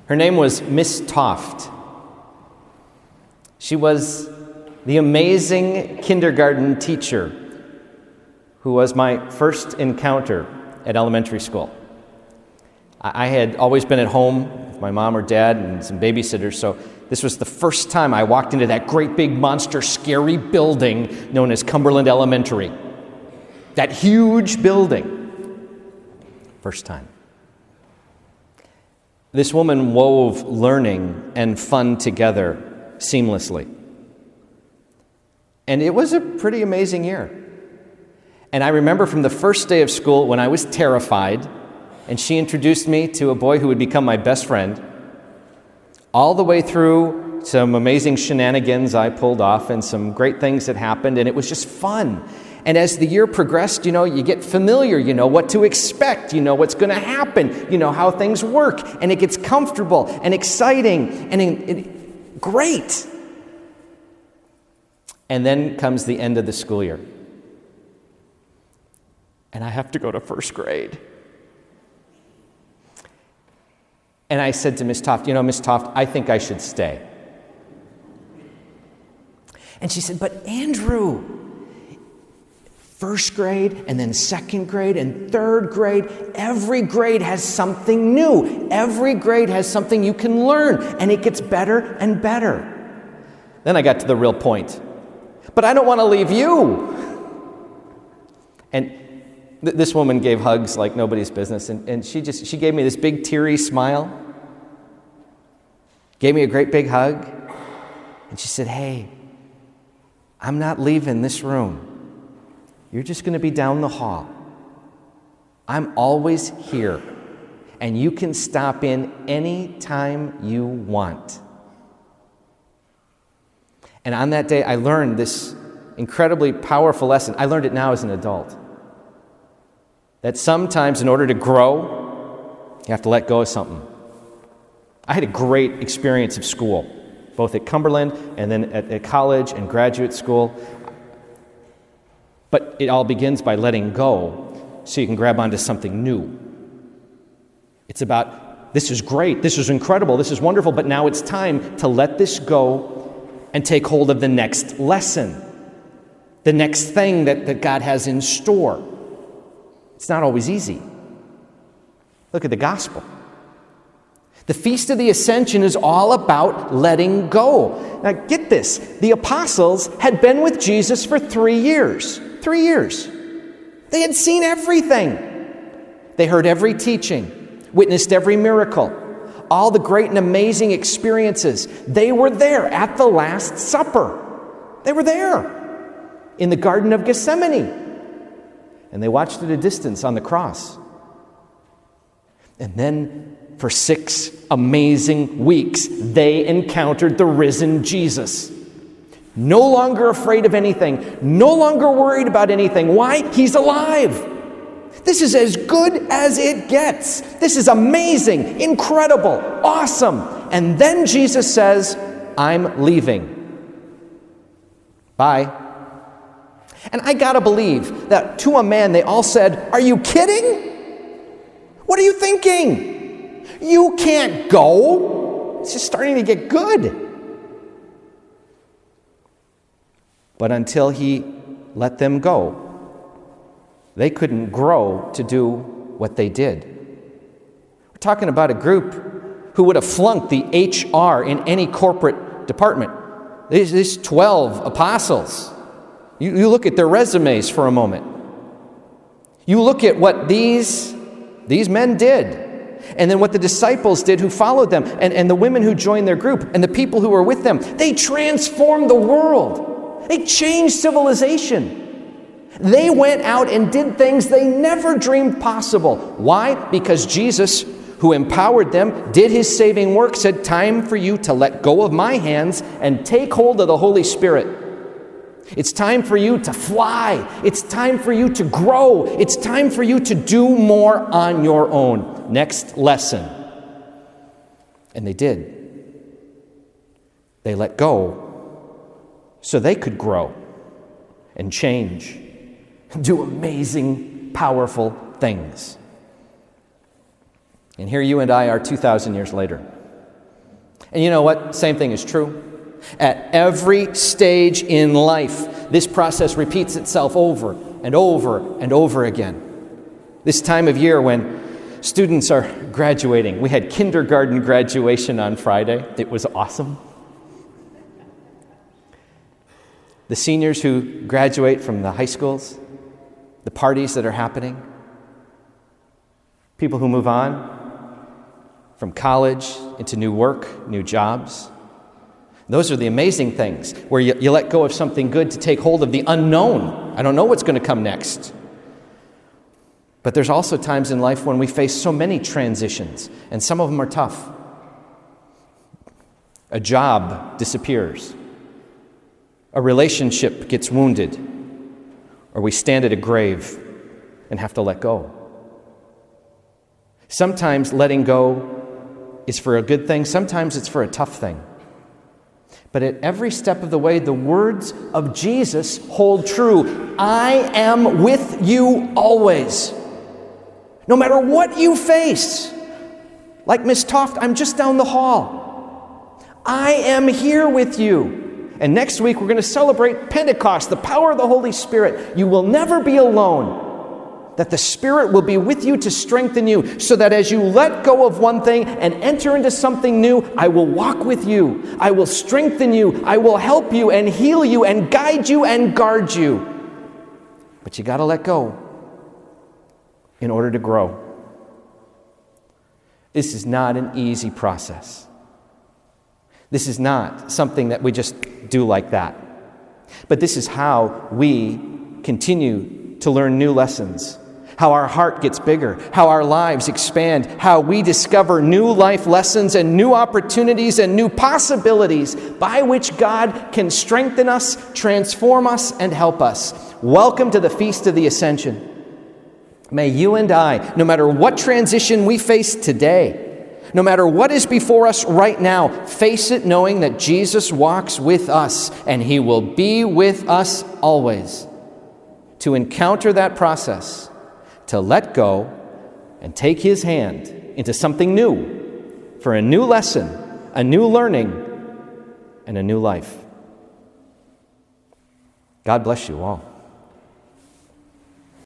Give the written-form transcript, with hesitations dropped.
Her name was Miss Toft. She was the amazing kindergarten teacher who was my first encounter at elementary school. I had always been at home with my mom or dad and some babysitters, so this was the first time I walked into that great big monster scary building known as Cumberland Elementary. That huge building. First time. This woman wove learning and fun together seamlessly. And it was a pretty amazing year. And I remember from the first day of school when I was terrified, and she introduced me to a boy who would become my best friend, all the way through some amazing shenanigans I pulled off and some great things that happened, and it was just fun. And as the year progressed, you get familiar, you know what to expect, you know what's going to happen, you know how things work, and it gets comfortable and exciting and great. And then comes the end of the school year. And I have to go to first grade. And I said to Miss Toft, Miss Toft, I think I should stay. And she said, but Andrew, first grade and then second grade and third grade, every grade has something new. Every grade has something you can learn, and it gets better and better. Then I got to the real point. But I don't want to leave you. And this woman gave hugs like nobody's business, and she gave me this big teary smile, gave me a great big hug, and she said, hey, I'm not leaving this room. You're just going to be down the hall. I'm always here, and you can stop in any time you want. And on that day, I learned this incredibly powerful lesson. I learned it now as an adult. That sometimes in order to grow, you have to let go of something. I had a great experience of school, both at Cumberland and then at college and graduate school. But it all begins by letting go so you can grab onto something new. It's about, this is great, this is incredible, this is wonderful, but now it's time to let this go and take hold of the next lesson, the next thing that God has in store. It's not always easy. Look at the gospel. The Feast of the Ascension is all about letting go. Now get this, the apostles had been with Jesus for 3 years. 3 years. They had seen everything. They heard every teaching, witnessed every miracle, all the great and amazing experiences. They were there at the Last Supper. They were there in the Garden of Gethsemane. And they watched at a distance on the cross. And then for 6 amazing weeks, they encountered the risen Jesus. No longer afraid of anything, no longer worried about anything. Why? He's alive. This is as good as it gets. This is amazing, incredible, awesome. And then Jesus says, I'm leaving. Bye. And I gotta believe that to a man they all said, are you kidding? What are you thinking? You can't go. It's just starting to get good. But until he let them go, they couldn't grow to do what they did. We're talking about a group who would have flunked the HR in any corporate department. These 12 apostles. You look at their resumes for a moment. You look at what these men did, and then what the disciples did who followed them, and the women who joined their group, and the people who were with them. They transformed the world. They changed civilization. They went out and did things they never dreamed possible. Why? Because Jesus, who empowered them, did his saving work, said, time for you to let go of my hands and take hold of the Holy Spirit. It's time for you to fly. It's time for you to grow. It's time for you to do more on your own. Next lesson. And they did. They let go so they could grow and change and do amazing, powerful things. And here you and I are 2,000 years later. And you know what? Same thing is true. At every stage in life, this process repeats itself over and over and over again. This time of year when students are graduating, we had kindergarten graduation on Friday. It was awesome. The seniors who graduate from the high schools, the parties that are happening, people who move on from college into new work, new jobs. Those are the amazing things, where you let go of something good to take hold of the unknown. I don't know what's going to come next. But there's also times in life when we face so many transitions, and some of them are tough. A job disappears. A relationship gets wounded. Or we stand at a grave and have to let go. Sometimes letting go is for a good thing. Sometimes it's for a tough thing. But at every step of the way, the words of Jesus hold true. I am with you always. No matter what you face. Like Miss Toft, I'm just down the hall. I am here with you. And next week, we're going to celebrate Pentecost, the power of the Holy Spirit. You will never be alone. That the Spirit will be with you to strengthen you, so that as you let go of one thing and enter into something new, I will walk with you. I will strengthen you. I will help you and heal you and guide you and guard you. But you got to let go in order to grow. This is not an easy process. This is not something that we just do like that. But this is how we continue to learn new lessons. How our heart gets bigger, how our lives expand, how we discover new life lessons and new opportunities and new possibilities by which God can strengthen us, transform us, and help us. Welcome to the Feast of the Ascension. May you and I, no matter what transition we face today, no matter what is before us right now, face it knowing that Jesus walks with us and He will be with us always. To encounter that process, to let go and take His hand into something new, for a new lesson, a new learning, and a new life. God bless you all.